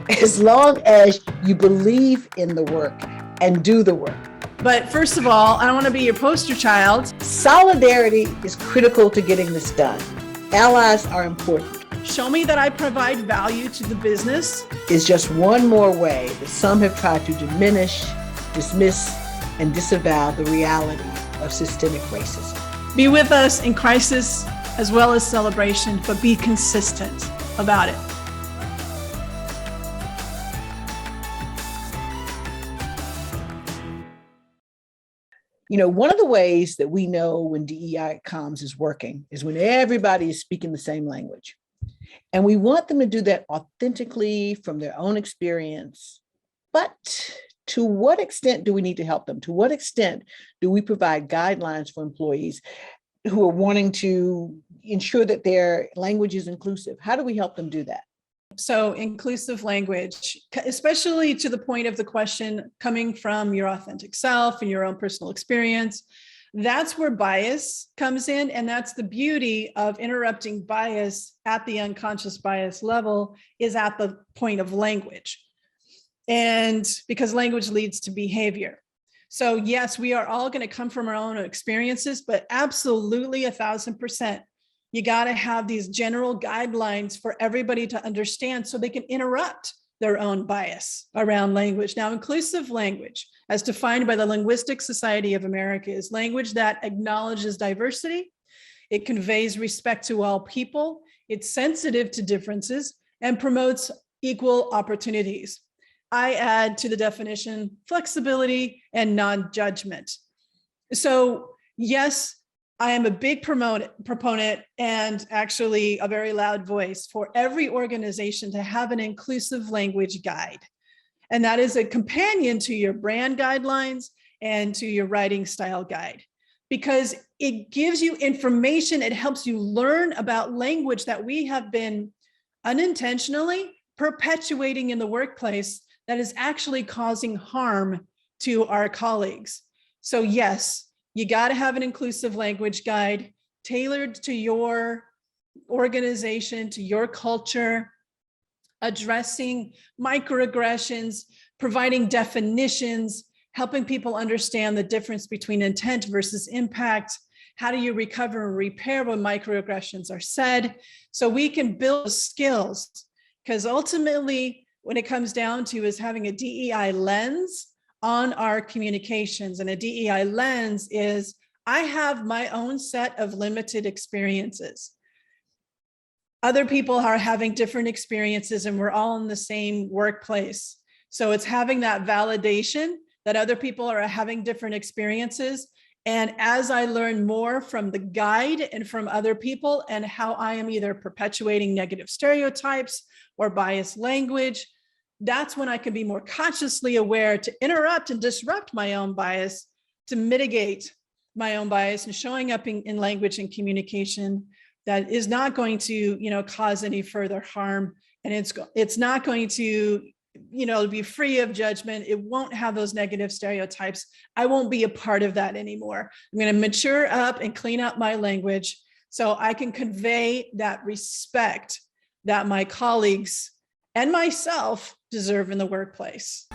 as long as you believe in the work and do the work. But first of all, I don't want to be your poster child. Solidarity is critical to getting this done. Allies are important. Show me that I provide value to the business. Is just one more way that some have tried to diminish, dismiss, and disavow the reality of systemic racism. Be with us in crisis as well as celebration, but be consistent about it. You know, one of the ways that we know when DEI comms is working is when everybody is speaking the same language. And we want them to do that authentically from their own experience. But to what extent do we need to help them? To what extent do we provide guidelines for employees who are wanting to ensure that their language is inclusive? How do we help them do that? So inclusive language, especially to the point of the question coming from your authentic self and your own personal experience, that's where bias comes in. And that's the beauty of interrupting bias at the unconscious bias level, is at the point of language. And because language leads to behavior. So yes, we are all going to come from our own experiences, but absolutely 1,000%. You got to have these general guidelines for everybody to understand so they can interrupt their own bias around language. Now, inclusive language, as defined by the Linguistic Society of America, is language that acknowledges diversity. It conveys respect to all people. It's sensitive to differences and promotes equal opportunities. I add to the definition flexibility and non-judgment. So yes, I am a big proponent and actually a very loud voice for every organization to have an inclusive language guide. And that is a companion to your brand guidelines and to your writing style guide, because it gives you information. It helps you learn about language that we have been unintentionally perpetuating in the workplace that is actually causing harm to our colleagues. So yes, you got to have an inclusive language guide tailored to your organization, to your culture, addressing microaggressions, providing definitions, helping people understand the difference between intent versus impact. How do you recover and repair when microaggressions are said? So we can build skills, because ultimately, when it comes down to is having a DEI lens on our communications. And a DEI lens is, I have my own set of limited experiences. Other people are having different experiences and we're all in the same workplace. So it's having that validation that other people are having different experiences. And as I learn more from the guide and from other people and how I am either perpetuating negative stereotypes or biased language, that's when I can be more consciously aware to interrupt and disrupt my own bias, to mitigate my own bias, and showing up in language and communication that is not going to, cause any further harm. And it's not going to, be free of judgment. It won't have those negative stereotypes. I won't be a part of that anymore. I'm going to mature up and clean up my language so I can convey that respect that my colleagues and myself deserve in the workplace.